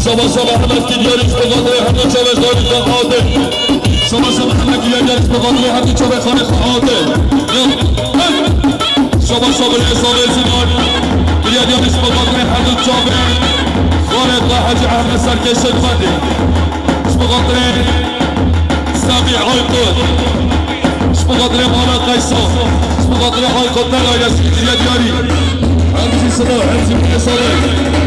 شما همه که دیاریش به قدر همه چوش داری خواهده شما همه که دیاریش به قدر همه چوش خانه خواهده شما حساب زمان دیاریش به قدر همه چوش خالد حاجی احمد سرکش خواهده به قدر سابع عیقود به قدر مالا قیسا به قدر عیقود نلایش دیاری همچی صدا همچی حسابه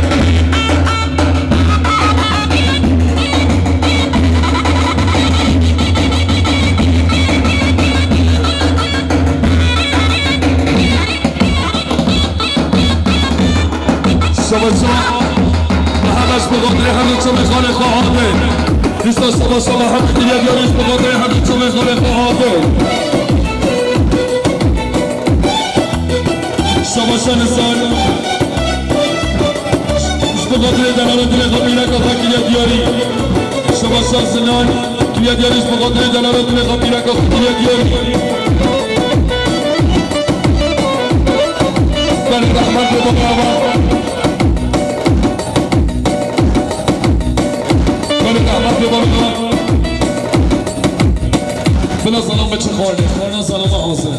همش به قدر همه چو میخوانه خواهده دوستا شما همه دیگریش به قدر همه چو میخوانه خواهده شما شنسان به قدر دلال دل خبیره که فکریه دیاری شما شانسنان کریه دیاریش به قدر دلال دل خبیره که فکریه دیاری بله رحمت به بابا بلا سلام به چه خانه سلام حاصل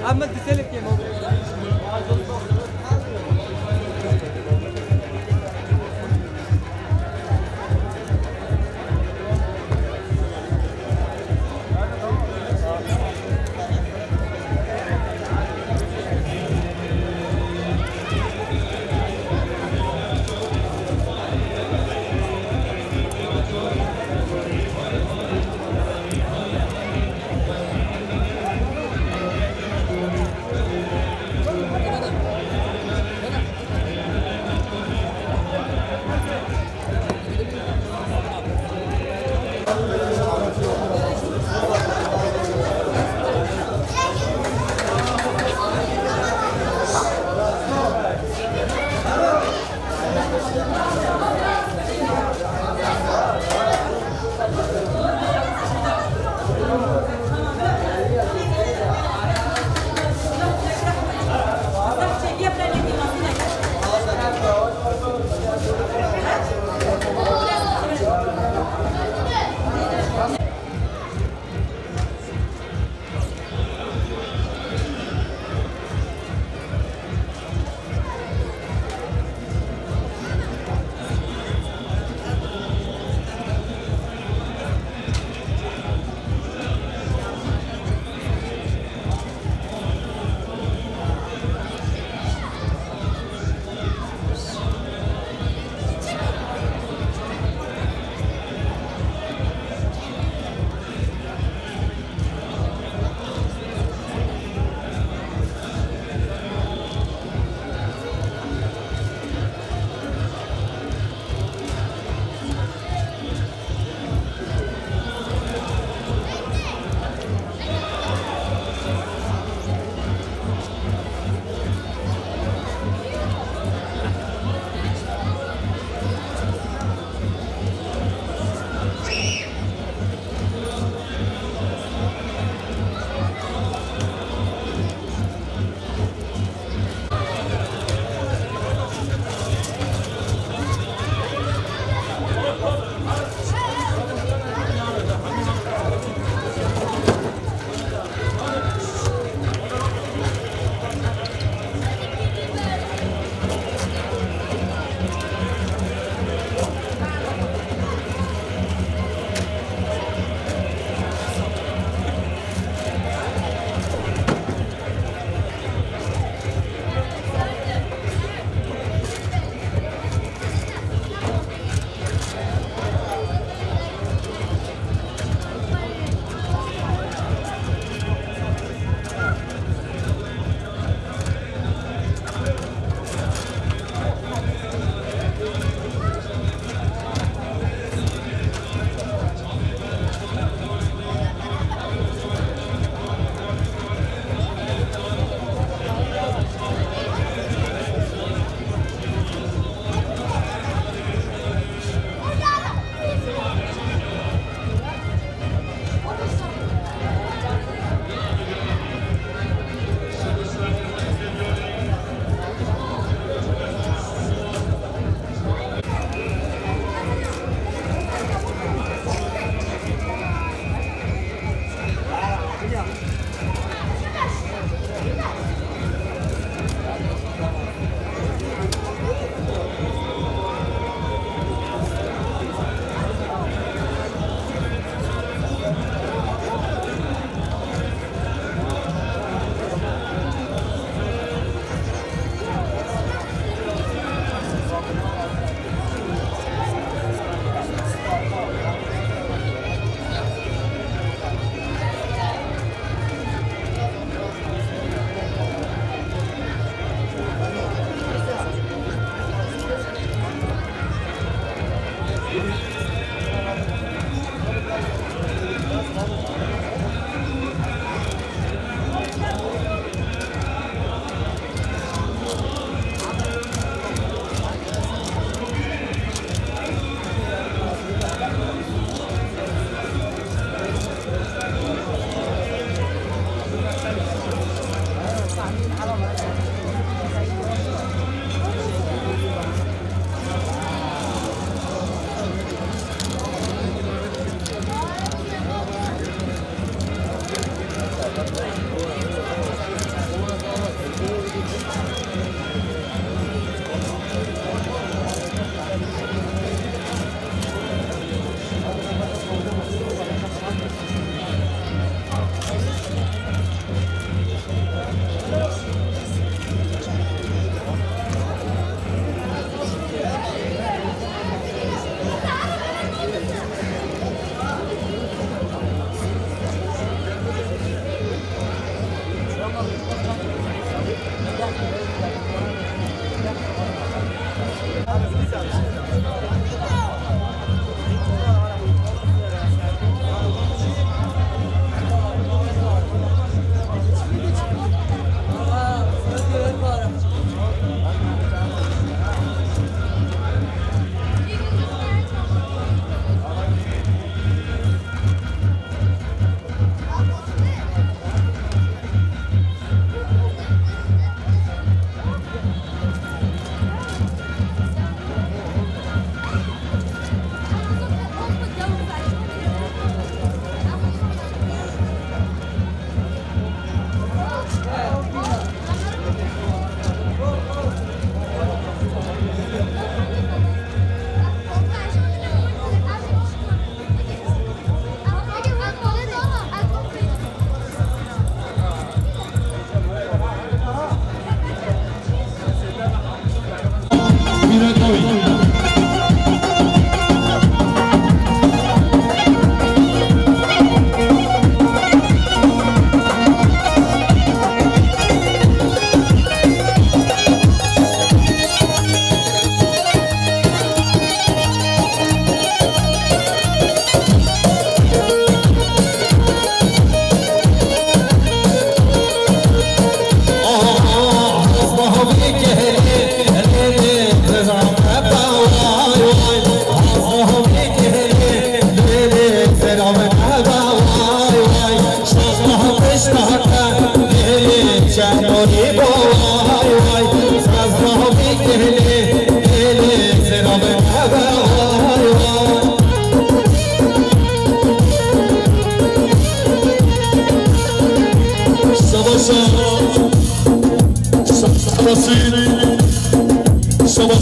عملت سلك يا مولانا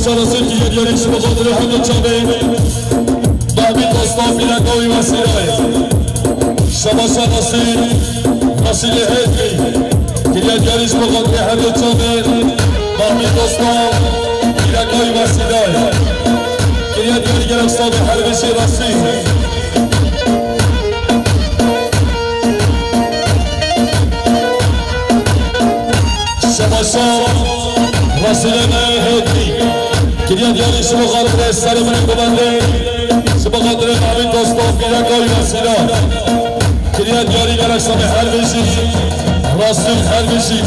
سلاسل دیگه دیاریم شما قادر حمد جامعه محمید داستان بیرنگاوی وسیلای شما سلاسل وسیل هدمی دیگه دیاریم شما قادر حمد جامعه محمید داستان بیرنگاوی وسیلای دیگه دیاری گرفتان حربشی رسی شما وسیله هدمی کلیان دیاری شما خاطر سر من ببنده شما خاطر همین دوستان بیرنگاوی وسیله کلیان دیاری گرفتان حل بشی راستین حل بشی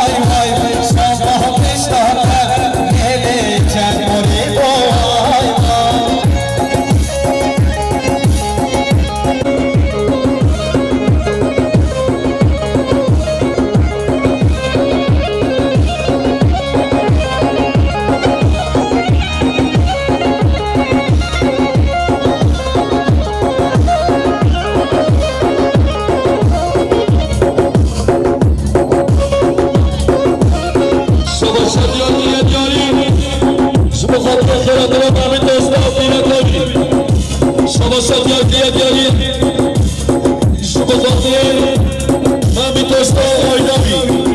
Vay vay باشد یادیاری شما خاطر من بیتاشتا آیدامی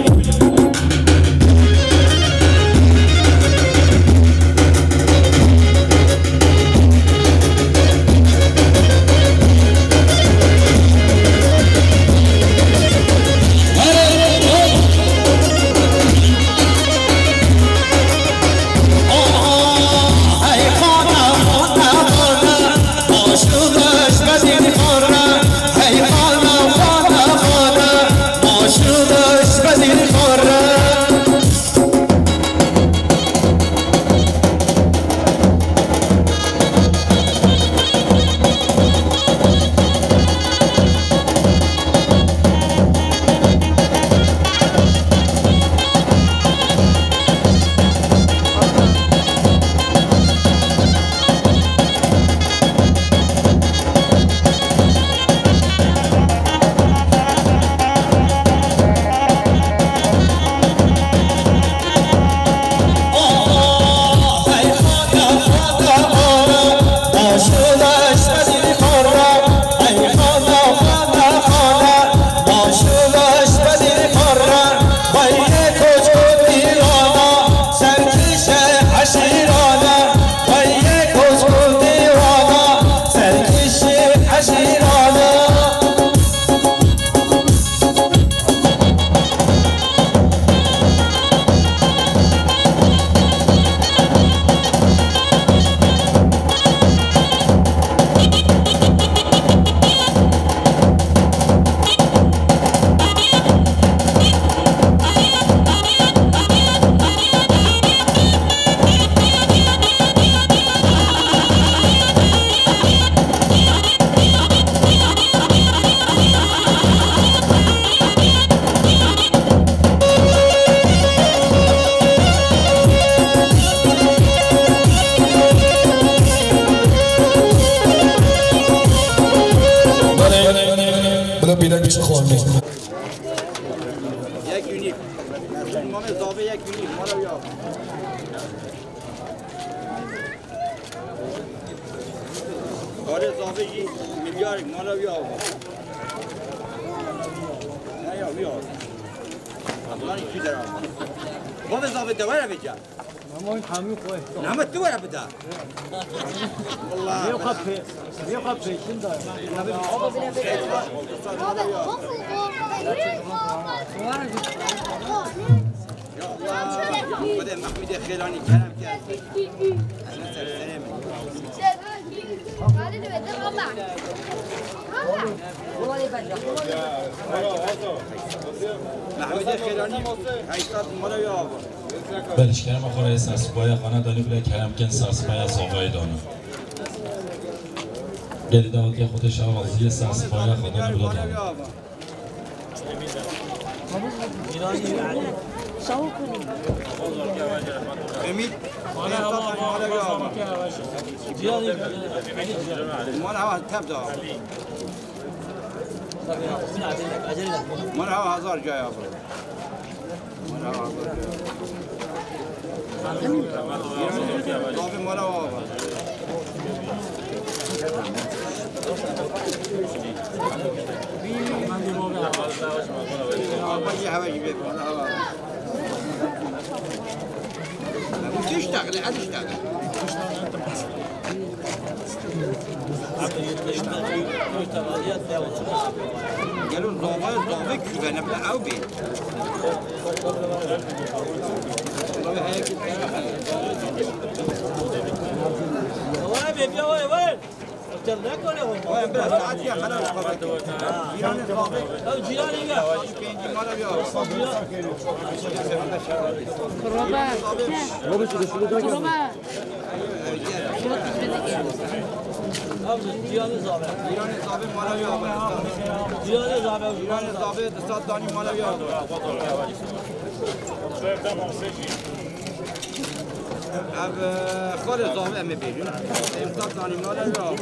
بلش کرم آخوره سرسپای خانه دانی بله کرم کن سرسپای از آقای دانه گلی داوتی خودش آوازی سرسپای خدا نبوده دانه امید مال هوا تبدا مال هوا 1000 جای آفر مال هوا 1000 جای مال هوا تشتغل هتشتغل قالوا الضوابط كيفاش بلا او بين وين يا وين ترناك ولا وين بس عاد يا خلاص جيراني ضابط او جيراني يا جیرانی ضابط مالا یا جیرانی ضابط استاد دانی مالا یا اب خود ضابط ام بیرون استاد دانی مالا یا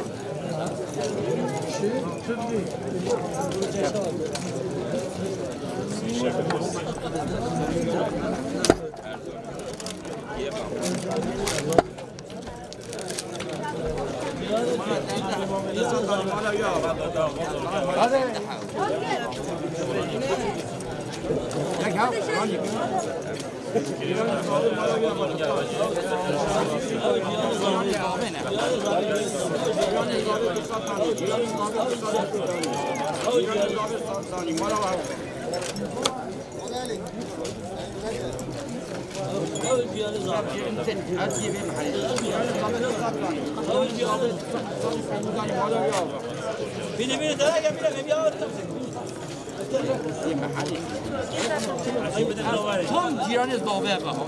هم جیران زابه بها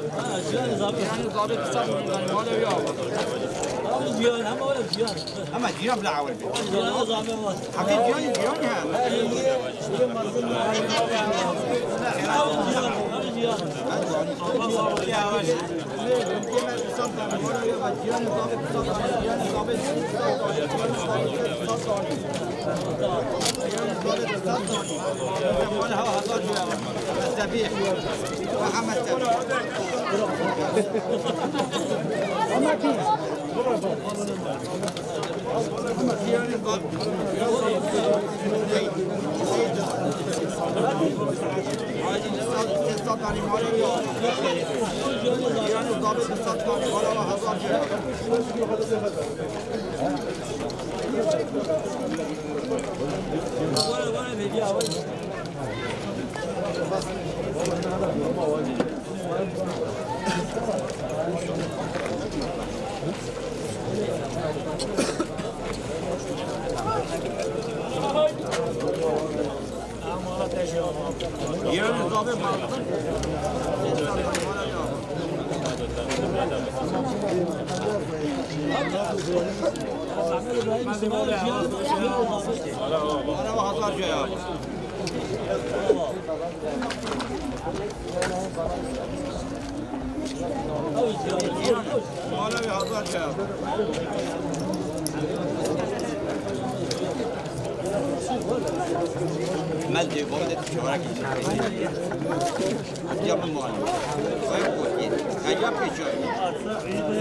جیران زابه قصد می‌کنیم حالا یا جیران هم ولا جیران اما جیران بلا عول جیران زابه ما حقیقی جیران هم الذبيح محمد ملدي بودت شوارك جاب المال ويقول هجاب بيجي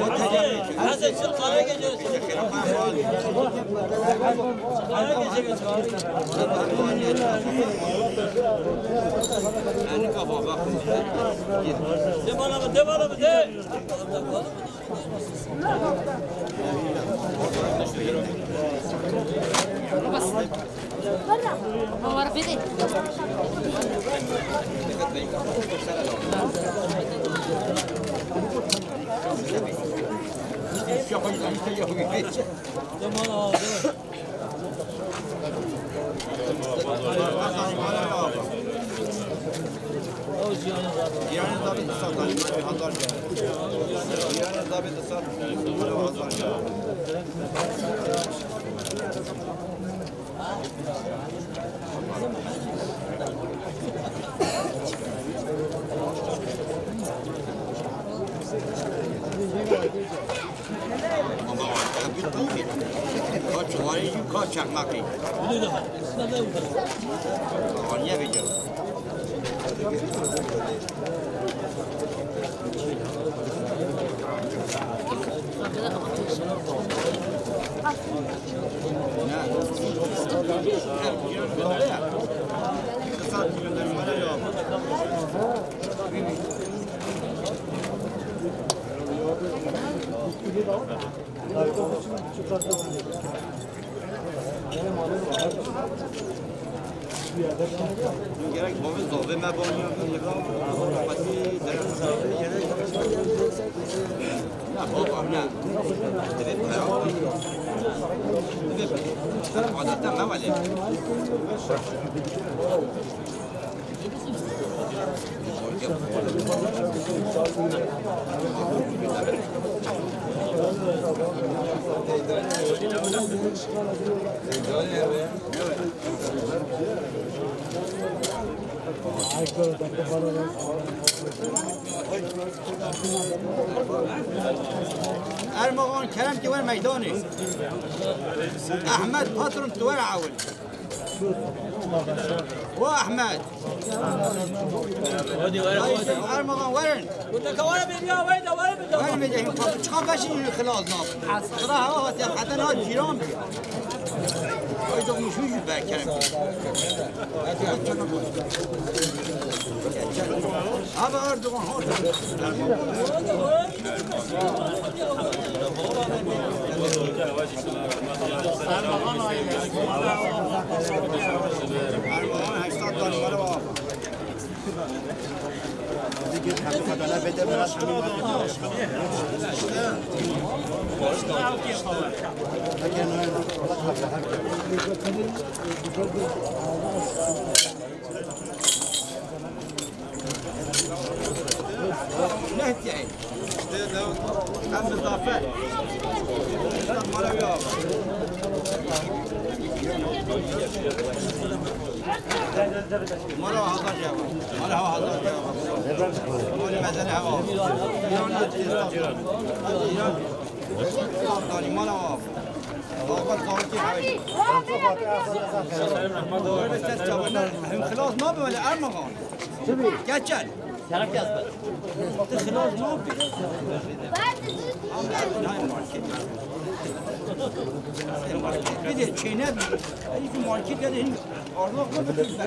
وتهجاب هذا الشيء قارئ كذا أنا كبابا دبلا بده ورا بيدي çakmak iyi. Niye biliyor? gerek bu zor ve mebaniye ne baba ne adetten ne var ارمغان کرم که ور میدانی احمد پاترون تو ور عول واحمد ودي وين ارمغان وين قلت لك وين بيبيا وين مجيهم شخاب باشين خلاص ناف صراحة وقت حتى نهار جيران بيا ايضا مشوش بكرم هذا اردوغان نهتي عين أم بالضافة مرة هذا جواب مرة هذا جواب مرة مثلا هوا يعني مرة واف أول قارتي حاجة خلاص ما بولا أرمغان كاتشال خلاص ما بي كده چینه بی ای تو مارکت کده این آرناق رو بکنید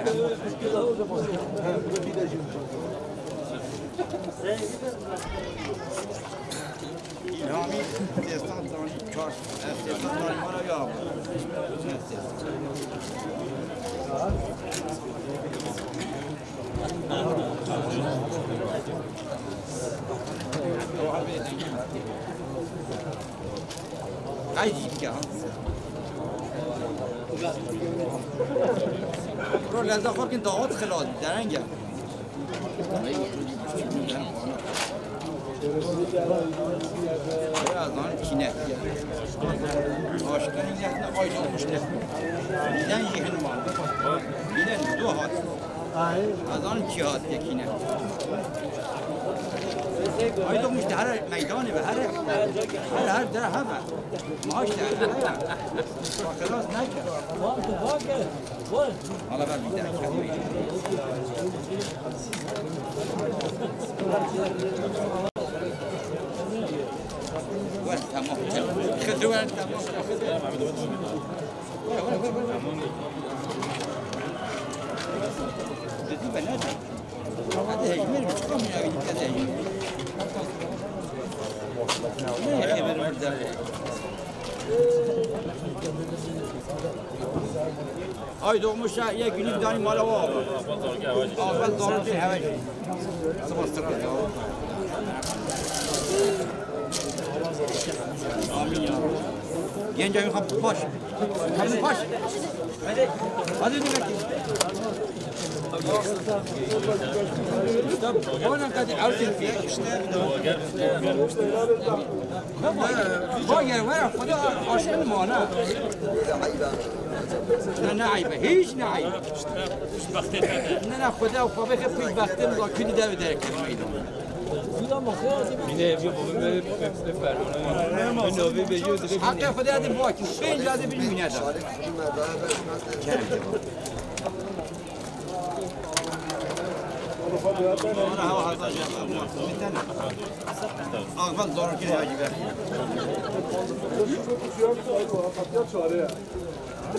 نامی دستان دانی کار دستان دانی ما رو یاب عايزين كده رو لازم خورد این داغات خلاص درنگه از آن کینه آشکانی نه آیدو مشته دیدن جهن ما دیدن دو هات از آن چی هات یکینه آیدو مشته هر میدانه و هر در همه ماش در خلاص نکرد حالا بر میدن تمام خدوان تمام دي بنات هذا هجمر مش قوم يعني كذا هجمر خبر مرد ay doğmuşa ya günlük dani mala var. Ağzı doğru değil hava. Sabastırır ya. Amin ya. Gencayın kapı baş. Kapı baş. Hadi ne bakayım. Ona kadar artık bir باگر ورا خدا عاشق مانا نه عیبه هیچ نه عیبه نه خدا و پا بخیر پیش بختم را کنی در در میدان بینه بیا بابا بفرمونه نوی به یود حق خدا ده باکی پنج لازم بینه دار أنا هوا هذا جاب أقبل دور كذا أجيبه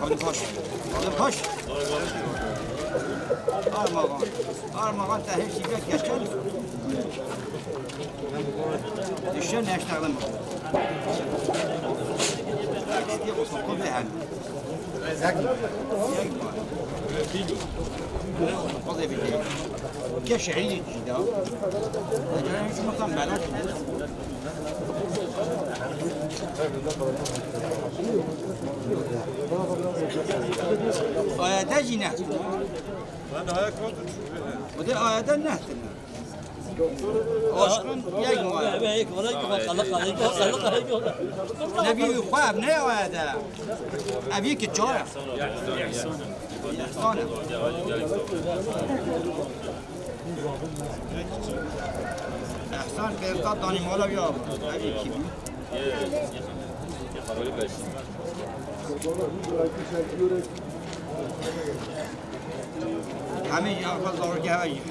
هذا باش هذا باش أرمغان تهيب شيء كشكل الشن يشتغل كشعري جدا أنا مش مكان بلاش آيات جنات وده آيات النهت أشكن نبي خواب نه آيات أبيك الجارة احسان قیمت دانی مالا بیا هری کی همه جا بازار که هایی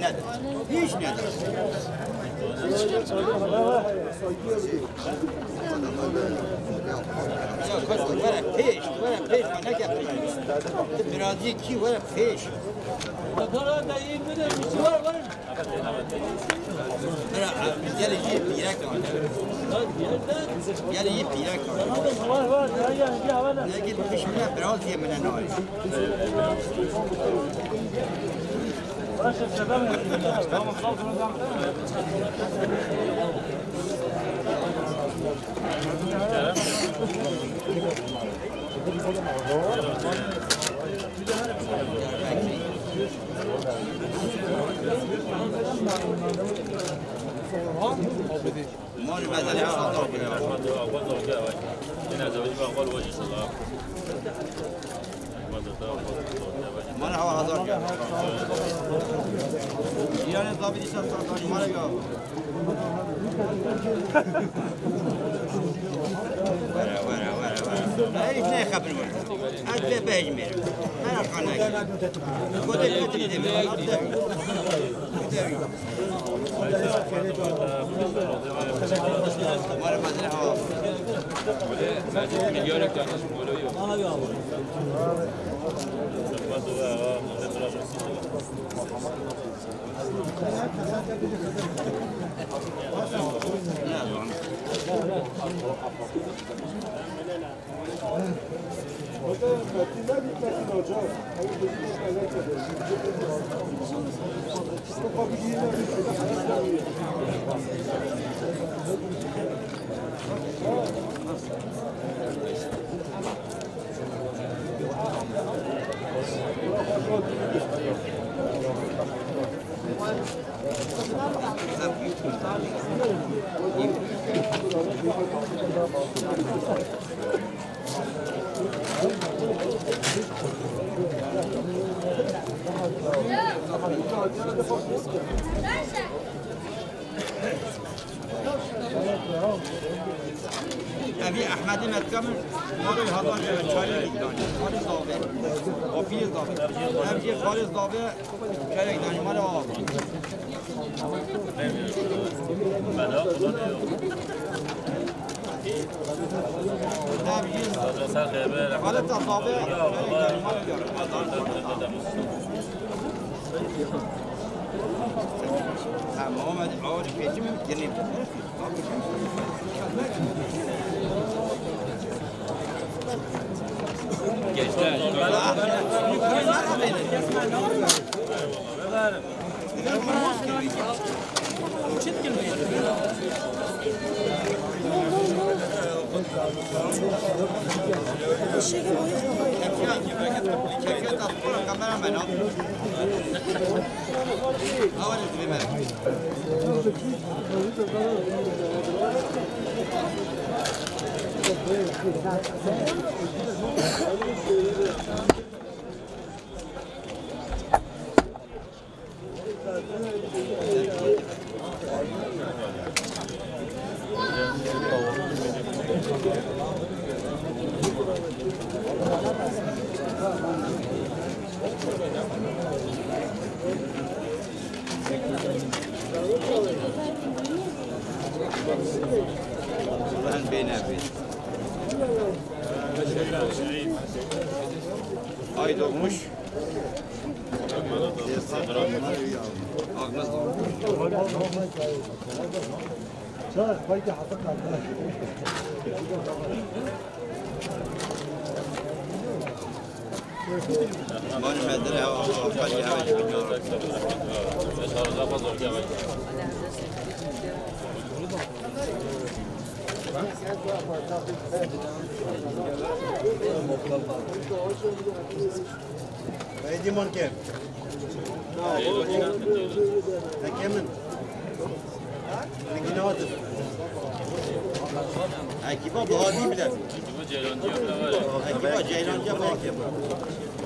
نداره هیچ نداره وره پیش من نگه برازی کی وره پیش یه پیرک دارم یه پیرک دارم نگه پیش منه برازی منه نایی مال بدنی آزاد مال هوا هزار کرد ایران ضابطی سرطانی مال یا وره هیچ نه خبر من از به بهج میره من ارخان نگیر کده کتری دمیره مال بدنی هوا میلیارد دانش مولوی أبي أحمد متكمل مارو هذا شايل داني خالص ضابع وفيل ضابع أبي خالص ضابع شايل داني مارو خالص ضابع محمد عود كيجي من جنيب Ay doğmuş. Ağmaz Çağır, bayda hafif kaldı. Mani medre hava fali hava gidiyor. Haydi monke. Ne kemin? Ne ginadı? اکیبا بهادی بله اکیبا جیلانجی بله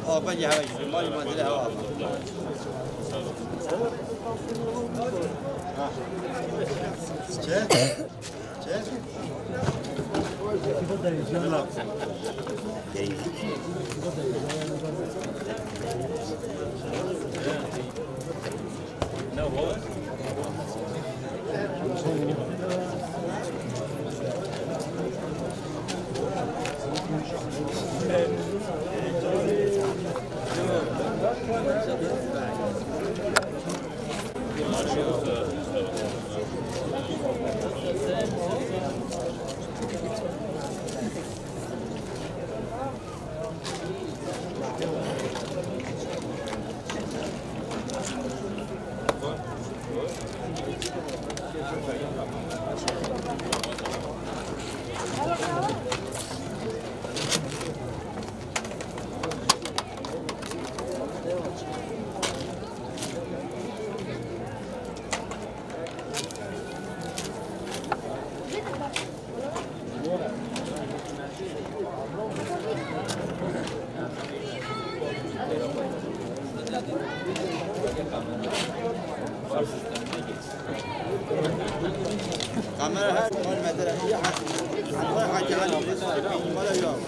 آبا جه هوایی مالی منزل هوا چه؟ چه؟ kamera her mal medrese ya Allah hacı Ali bir mala yok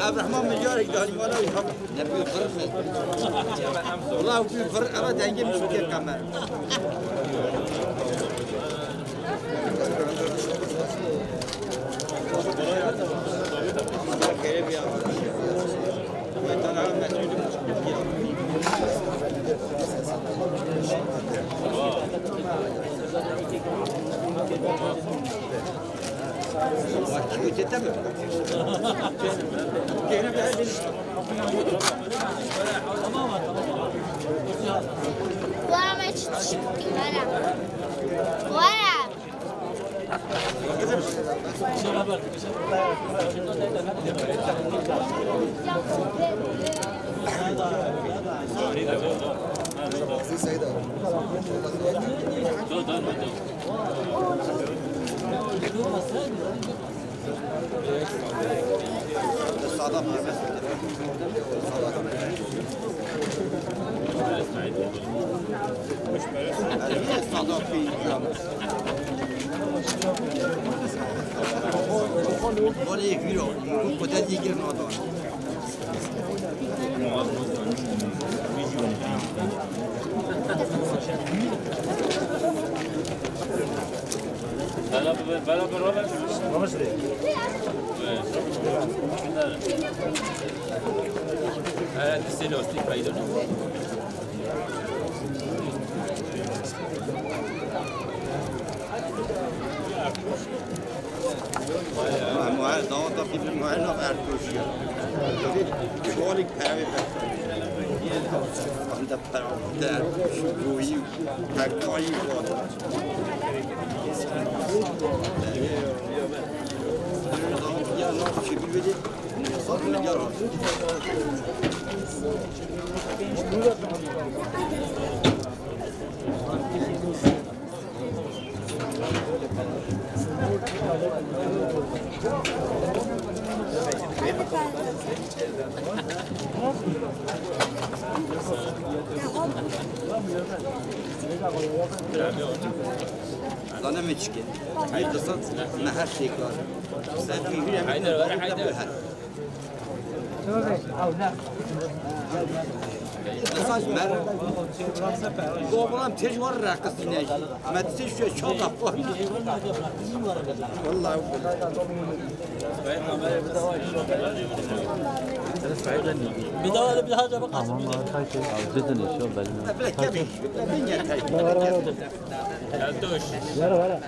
عبد الرحمن مجارك داري ولا يحب نبي يفرق والله وفي فرق أبد هنجي مش كيف كمان Sana mı çıkın? Haydi sen ne her şey var. Sen bir yürü haydi. Mesaj mer. Gobalam tez var rakısına. Medse şu çok afwa. Vallahi بدأ بهذا بقى. أمام هاي شيء بدنا نشوف بالنا. بلا كبير. الدنيا هاي. يلا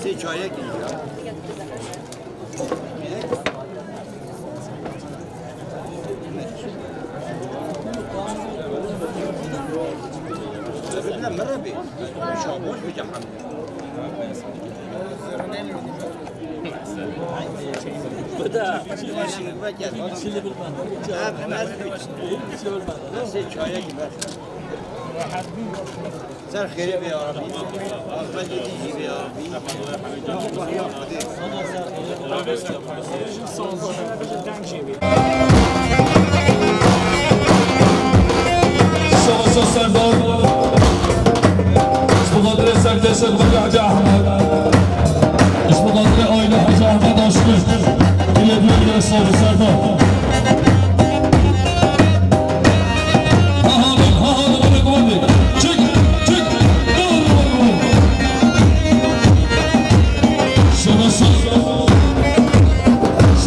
سه چایه گیرم ببینم مربی شاموش بجم بدا سه چایه گیرم سر خیری بیاربی آخر دیدی بیاربی شما سردار اسم قادر سرکش الغلی حج احمد اسم قادر آیل حج احمد آشکش دیگه بیاری اصلاف سردار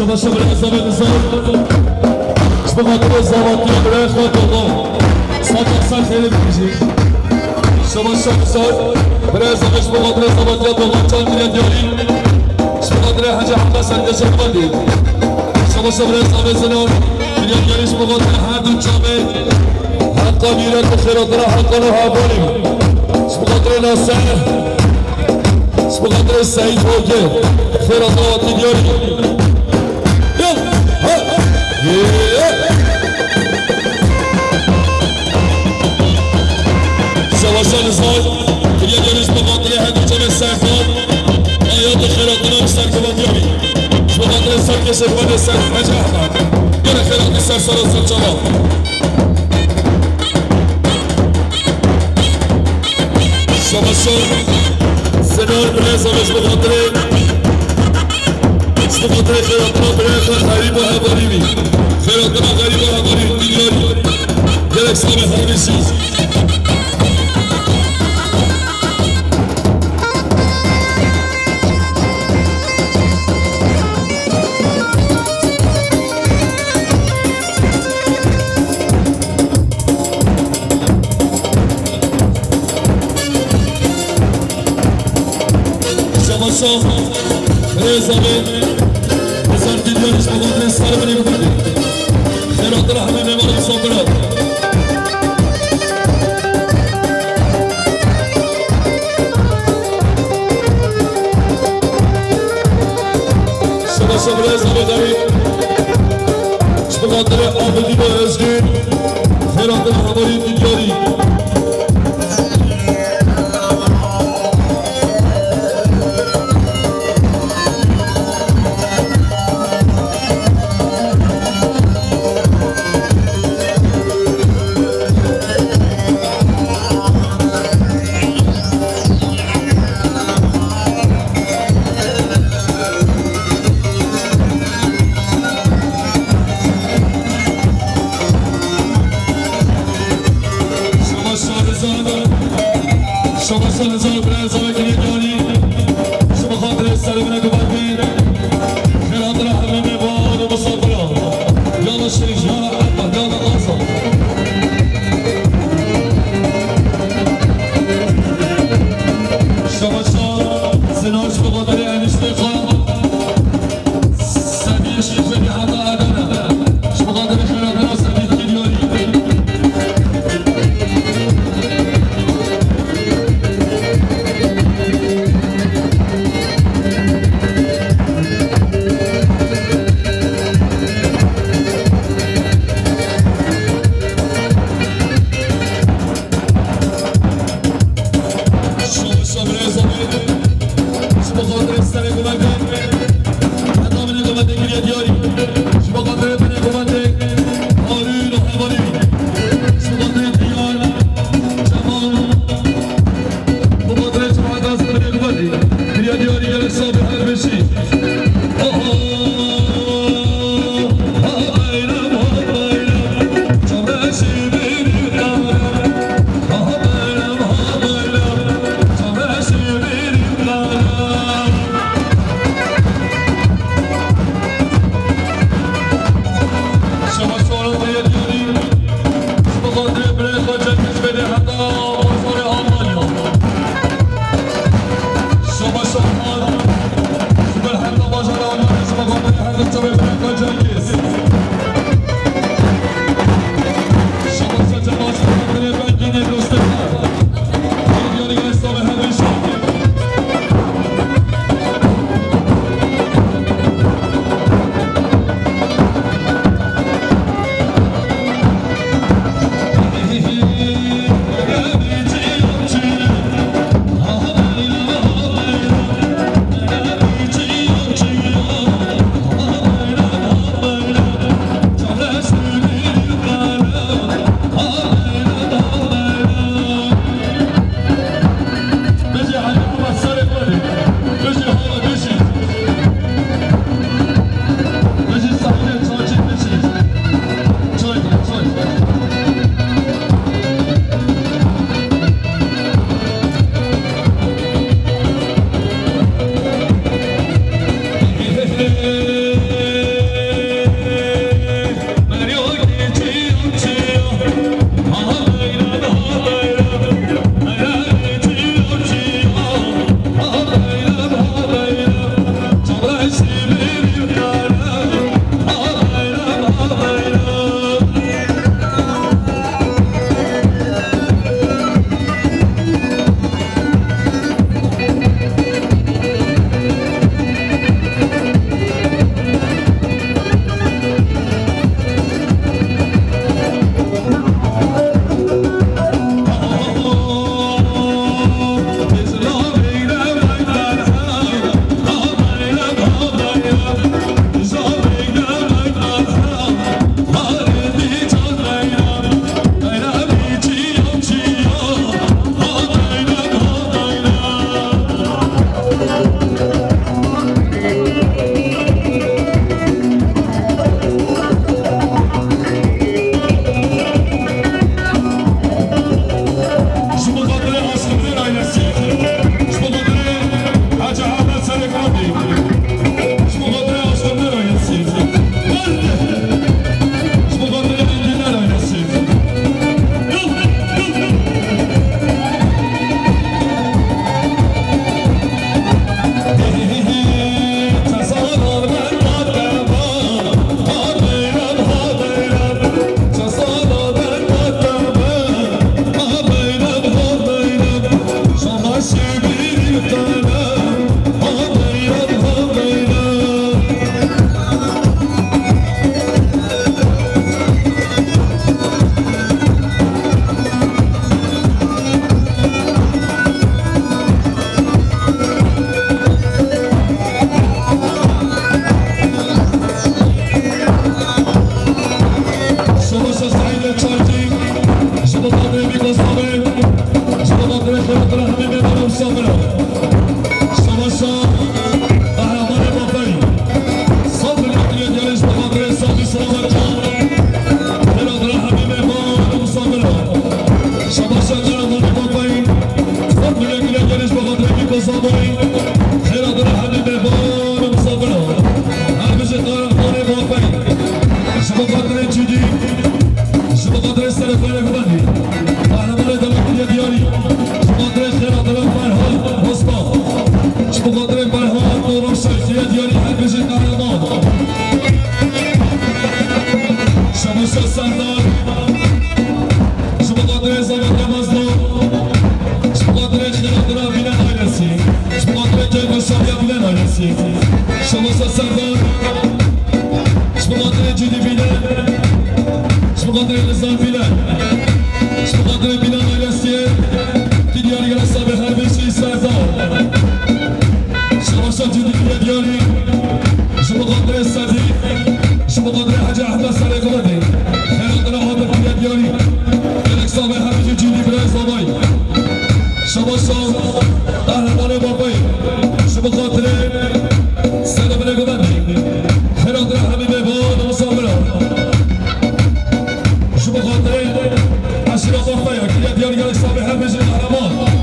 شما الحساب النظام اسم قادر الزواتی برای خود الله صد خیلی بکشید شما شمسان برای ازمش مقادر زبادیات و غنچان میلیون دیاری اسم قادر حج احمد سنگش بندید شما برای ازمش زنان میلیون دیاریش مقادر هر دو جامعه حقا میرد و خیرات را حقا رو حوالیم اسم قادر ناصر اسم قادر سعید فوکه خیرات را دیاری شواشان زاد دریا جانش مقادره هدو جمع سرکار آیات خیراتنا سرکوان یابی مقادره سرکش افغان سر حج احمد گر خیراتی سرسار و سرچاوا شواشان سنار برای زمش مقادره مقادره خیراتنا برای غریب و حواریمی خیراتنا غریب و حواریمی دیگاری گر اکسام حامیسی رزامه بزن دیدیانش مقادر سر منی بکنی خیرات را همه نمارم صابرات شما رزامه دارید مقادر آبدی با ازگین خیرات را هماری دیدیاری كبيرة خيرات رحمة مبار ومصبرة يلا شريك يلا عبد يلا قاصر شباشا سناش بقدر انشتقام سبيش كبيري حتى أدانا مش بقدر خيراتنا سبيت كديوري سردار اسم قادر جدي بلال اسم قادر نظام بلال اسم قادر بلال الاسير في دياري الأصابع هربشي سردار شرشة جدي بلال دياري اسم قادر السدي اسم قادر حاجة أحمد سرق ودي خير قدر حاضر بلال دياري الأصابع هربشي جدي بلال صباي شباشا قهرمان بابای شما خاطر سلام نگوندی خیرات حبیب باد مسافران شما خاطر عشیرا بابای که دیاری گل حساب همه قهرمان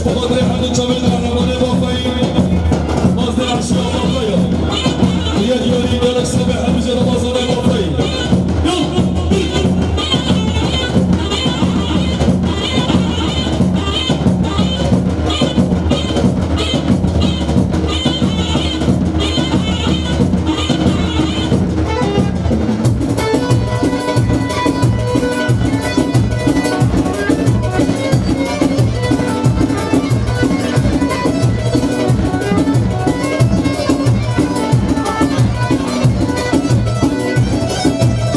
شما قادر حد